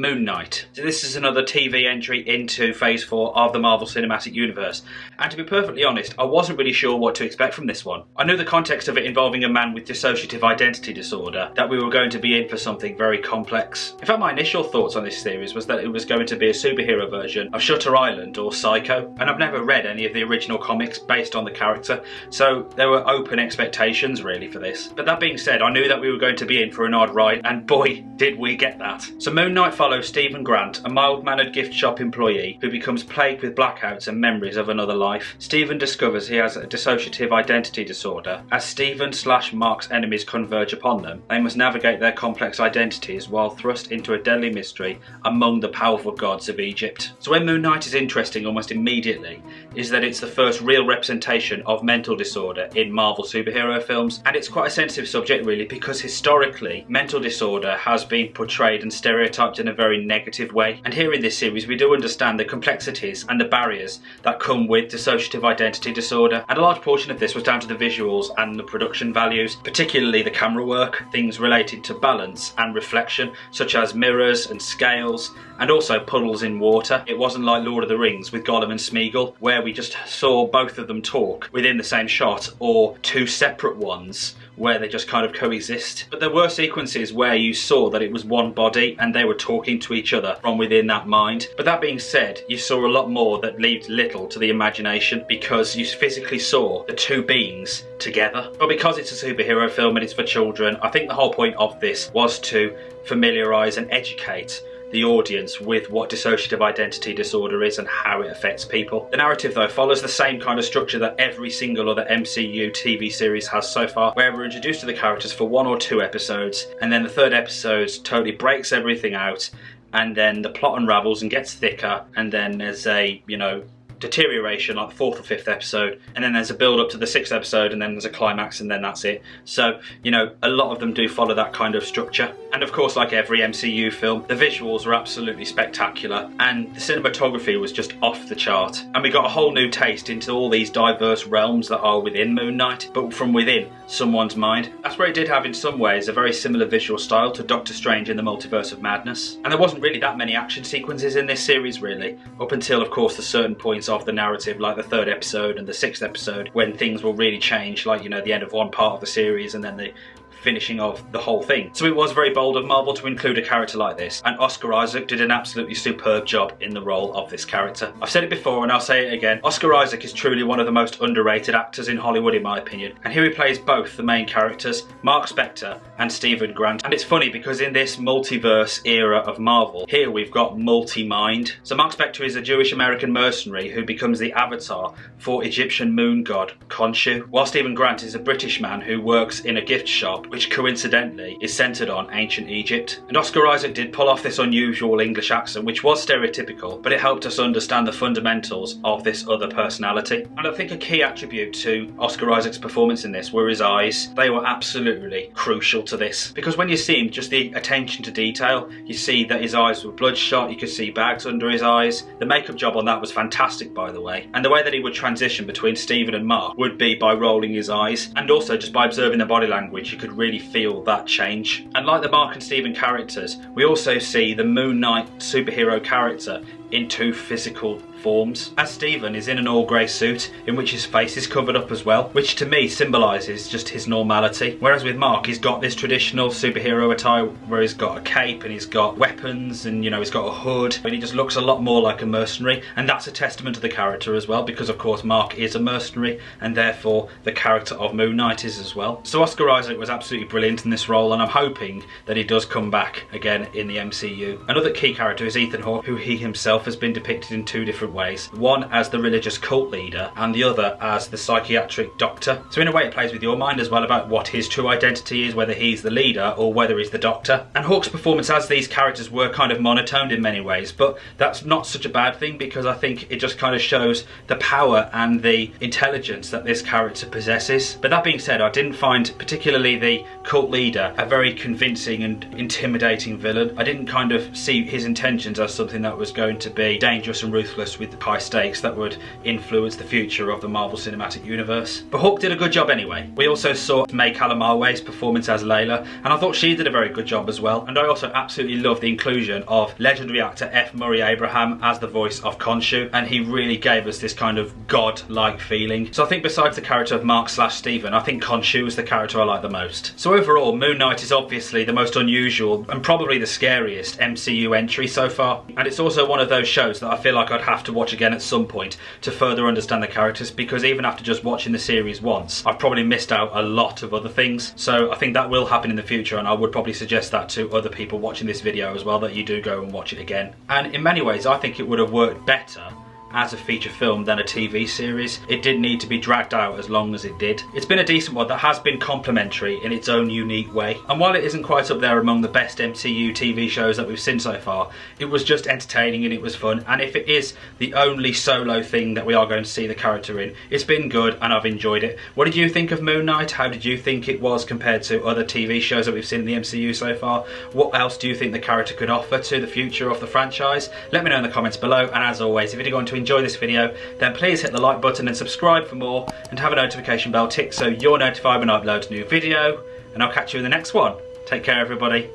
Moon Knight. So this is another TV entry into Phase 4 of the Marvel Cinematic Universe. And to be perfectly honest, I wasn't really sure what to expect from this one. I knew the context of it involving a man with dissociative identity disorder, that we were going to be in for something very complex. In fact, my initial thoughts on this series was that it was going to be a superhero version of Shutter Island or Psycho. And I've never read any of the original comics based on the character, so there were open expectations really for this. But that being said, I knew that we were going to be in for an odd ride, and boy, did we get that. So Moon Knight follows Stephen Grant, a mild-mannered gift shop employee who becomes plagued with blackouts and memories of another life. Stephen discovers he has a dissociative identity disorder. As Stephen/Mark's enemies converge upon them, they must navigate their complex identities while thrust into a deadly mystery among the powerful gods of Egypt. So where Moon Knight is interesting almost immediately is that it's the first real representation of mental disorder in Marvel superhero films, and it's quite a sensitive subject really, because historically mental disorder has been portrayed and stereotyped in a very negative way, and here in this series we do understand the complexities and the barriers that come with dissociative identity disorder, and a large portion of this was down to the visuals and the production values, particularly the camera work, things related to balance and reflection such as mirrors and scales, and also puddles in water. It wasn't like Lord of the Rings with Gollum and Smeagol, where we just saw both of them talk within the same shot, or two separate ones where they just kind of coexist. But there were sequences where you saw that it was one body and they were talking to each other from within that mind. But that being said, you saw a lot more that left little to the imagination, because you physically saw the two beings together. But because it's a superhero film and it's for children, I think the whole point of this was to familiarise and educate the audience with what dissociative identity disorder is and how it affects people. The narrative though follows the same kind of structure that every single other MCU TV series has so far, where we're introduced to the characters for 1 or 2 episodes, and then the 3rd episode totally breaks everything out, and then the plot unravels and gets thicker, and then there's a, deterioration like the 4th or 5th episode, and then there's a build up to the 6th episode, and then there's a climax, and then that's it. So a lot of them do follow that kind of structure. And of course, like every MCU film, the visuals were absolutely spectacular, and the cinematography was just off the chart, and we got a whole new taste into all these diverse realms that are within Moon Knight, but from within someone's mind. That's where it did have in some ways a very similar visual style to Doctor Strange in the Multiverse of Madness. And there wasn't really that many action sequences in this series really, up until of course the certain points of the narrative, like the 3rd episode and the 6th episode, when things will really change, like the end of one part of the series and then the finishing of the whole thing. So it was very bold of Marvel to include a character like this, and Oscar Isaac did an absolutely superb job in the role of this character. I've said it before and I'll say it again, Oscar Isaac is truly one of the most underrated actors in Hollywood in my opinion, and here he plays both the main characters, Mark Spector and Stephen Grant. And it's funny because in this multiverse era of Marvel, here we've got multi-mind. So Mark Spector is a Jewish American mercenary who becomes the avatar for Egyptian moon god Khonshu, while Stephen Grant is a British man who works in a gift shop which coincidentally is centred on ancient Egypt. And Oscar Isaac did pull off this unusual English accent, which was stereotypical, but it helped us understand the fundamentals of this other personality. And I think a key attribute to Oscar Isaac's performance in this were his eyes. They were absolutely crucial to this, because when you see him, just the attention to detail, you see that his eyes were bloodshot, you could see bags under his eyes. The makeup job on that was fantastic, by the way. And the way that he would transition between Stephen and Mark would be by rolling his eyes, and also just by observing the body language you could really feel that change. And like the Mark and Stephen characters, we also see the Moon Knight superhero character in 2 physical forms, as Stephen is in an all-grey suit in which his face is covered up as well, which to me symbolises just his normality, whereas with Mark he's got this traditional superhero attire where he's got a cape and he's got weapons and he's got a hood, and he just looks a lot more like a mercenary, and that's a testament to the character as well, because of course Mark is a mercenary and therefore the character of Moon Knight is as well. So Oscar Isaac was absolutely brilliant in this role, and I'm hoping that he does come back again in the MCU. Another key character is Ethan Hawke, who he himself has been depicted in 2 different ways, one as the religious cult leader and the other as the psychiatric doctor. So in a way it plays with your mind as well about what his true identity is, whether he's the leader or whether he's the doctor. And Hawke's performance as these characters were kind of monotoned in many ways, but that's not such a bad thing, because I think it just kind of shows the power and the intelligence that this character possesses. But that being said, I didn't find particularly the cult leader a very convincing and intimidating villain. I didn't kind of see his intentions as something that was going to be dangerous and ruthless with high stakes that would influence the future of the Marvel Cinematic Universe. But Hook did a good job anyway. We also saw May Calamawe's performance as Layla, and I thought she did a very good job as well. And I also absolutely love the inclusion of legendary actor F. Murray Abraham as the voice of Khonshu, and he really gave us this kind of god-like feeling. So I think besides the character of Mark/Steven, I think Khonshu is the character I like the most. So overall, Moon Knight is obviously the most unusual and probably the scariest MCU entry so far, and it's also one of those shows that I feel like I'd have to watch again at some point to further understand the characters, because even after just watching the series once, I've probably missed out a lot of other things. So I think that will happen in the future, and I would probably suggest that to other people watching this video as well, that you do go and watch it again. And in many ways I think it would have worked better as a feature film than a TV series. It didn't need to be dragged out as long as it did. It's been a decent one that has been complimentary in its own unique way. And while it isn't quite up there among the best MCU TV shows that we've seen so far, it was just entertaining and it was fun. And if it is the only solo thing that we are going to see the character in, it's been good and I've enjoyed it. What did you think of Moon Knight? How did you think it was compared to other TV shows that we've seen in the MCU so far? What else do you think the character could offer to the future of the franchise? Let me know in the comments below, and as always, if you're going to enjoy this video, then please hit the like button and subscribe for more, and have a notification bell tick so you're notified when I upload a new video, and I'll catch you in the next one. Take care everybody.